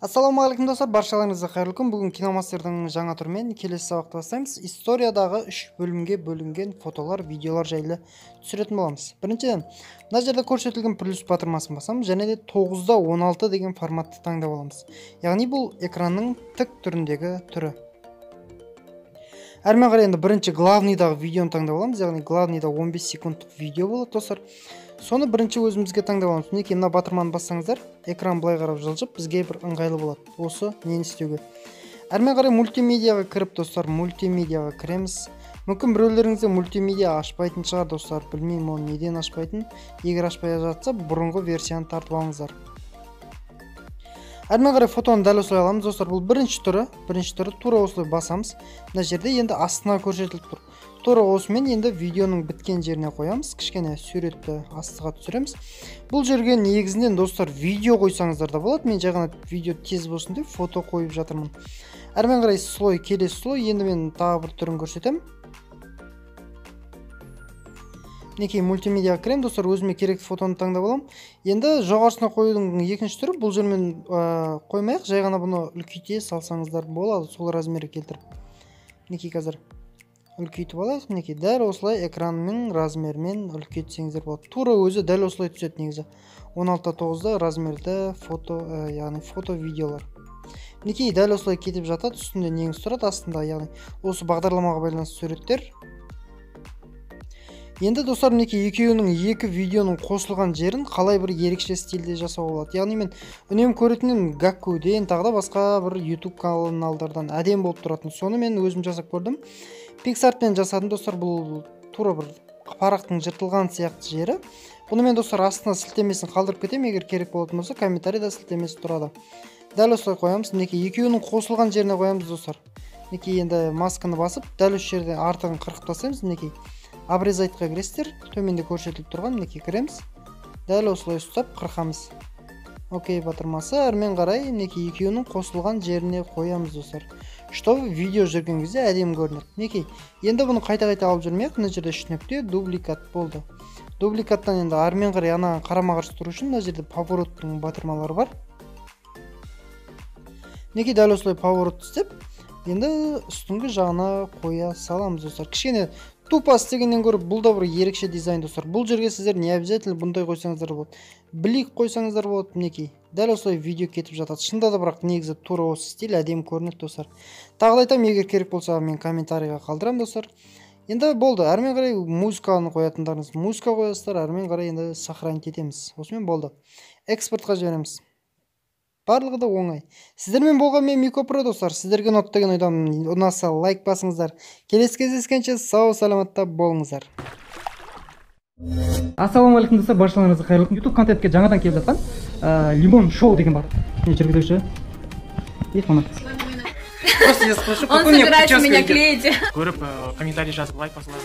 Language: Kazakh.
Ассалаумағалейкум достар, баршаларыңызға қайырлы күн. Бүгін киномастердің жаңа түрімен келесі сабақты бастаймыз. Историядағы 3 бөлімге бөлінген фотолар, видеолар жайлы түсіретін боламыз. Біріншіден, мына жерде көрсетілген плюс батырмасын басамыз, және де 9:16 деген форматты таңдап аламыз. Яғни бұл экранның тік түріндегі түрі. Әрмен қарай енді бірінші главныйдағы видеоны таңдап аламыз, яғни главныйда 15 секундтық видео болады достар. Соны бірінші өзімізге таңдап аламыз. Мінекей мына батырманы бассаңыздар, экран былай қарап жылжып, бізге бір ыңғайлы болады. Осы нені істеуге. Әрмен қарай мультимедиаға кіріп достар, мультимедиаға кіреміз. Мүмкін біреулеріңізде мультимедиа ашпайтын шығар достар, білмеймін оны неден ашпайтын. Егер ашпай жатса, бұрынғы версияны тартып алыңыздар. Әрмен қарай фотоны дәл осылай аламыз достар. Бұл бірінші түрі тура осылай басамыз. Мына жерде енді астына көрсетіліп тұр. Тура осымен енді видеоның біткен жеріне қоямыз. Кішкене суретті астыға түсіреміз. Бұл жерге негізінен достар видео қойсаңыздар да болады. Мен жаңа видео тез болсын деп фото қойып жатырмын. Әрмен қарай слой, келесі слой. Енді мен тағы бір түрін көрсетем. Мінекей мультимедиаға кірем достар, өзіме керекті фотоны таңдап алам. Енді жоғарысына қоюдың екінші түрі, бұл жермен қоймайық, жай ғана бұны үлкейте салсаңыздар болады, сол размері келтіріп. Мінекей қазір үлкейтіп алайық. Мінекей дәл осылай экранның размерімен үлкейтсеңіздер болады. Тура өзі дәл осылай түседі негізі. 16:9 размерді фото, яғни фото-видеолар. Мінекей дәл осылай кетіп жатады, үстінде неңіз тұрады, астында, яғни осы бағдарламаға байланысты суреттер. Енді достар, мінекей екеуінің екі видеоның қосылған жерін қалай бір ерекше стильде жасауға болады. Яғни мен үнемі көретінім Гаккуден, тағы да басқа бір YouTube каналдардан әдем болып тұратын. Соны мен өзім жасап көрдім. PicsArtпен жасадым достар, бұл тура бір парақтың жыртылған сияқты жері. Бұны мен достар астына сілтемесін қалдырып кетем, егер керек болатын болса, комментарийда сілтемесі тұрады. Дәл осылай қоямыз. Мінекей екеуінің қосылған жеріне қоямыз достар. Мінекей енді масканы басып, дәл осы жерде артығын қырқып тастаймыз. Мінекей обрезайтқа кіресіздер, төменде көрсетіліп тұрған, мінекей кіреміз. Дәл осылай ұстап қырқамыз. Окей, батырмасы. Әрмен қарай мінекей екеуінің қосылған жеріне қоямыз достар. Чтобы видео жүрген кезде әдемі көрінеді. Мінекей, енді бұны қайта-қайта алып жүрмейік. Мына жерде 3 нүкте дубликат болды. Дубликаттан енді әрмен қарай анаған қарама-қарсы тұру үшін мына жерде повороттың батырмалары бар. Мінекей дәл осылай поворот істеп, енді үстіңгі жағына қоя саламыз достар. Кішкене тупо істегеннен көріп, бұл да бір ерекше дизайн достар. Бұл жерге сіздер не обязательно бұндай қойсаңыздар болады. Блик қойсаңыздар болады. Мінекей дәл осылай видео кетіп жатады. Шында да бірақ негізі тура осы стиль әдемі көрінеді достар. Тағы айтам, егер керек болса мен комментарийға қалдырам достар. Енді болды. Әрмен қарай музыканы қоятындарыңыз музыка қоясыздар, әрмен қарай енді сохранить етеміз. Осымен болды. Экспортқа жібереміз. Барлығы да оңай. Сіздермен болған мен Микопро достар. Сіздерге ұнады деген ойдамын. Ұнаса лайк басыңыздар. Келесі кездескенше сау саламатта болыңыздар. Ассалаумағалейкум достар, баршаларыңызға қайырлы күн. YouTube контентке жаңадан келіп жатқан Лимон шоу деген бар. Мен жүргізуші. Фанат. Просто я спрошу, он собирается меня клеить. Көріп, комментарий жазып, лайк басыңыздар.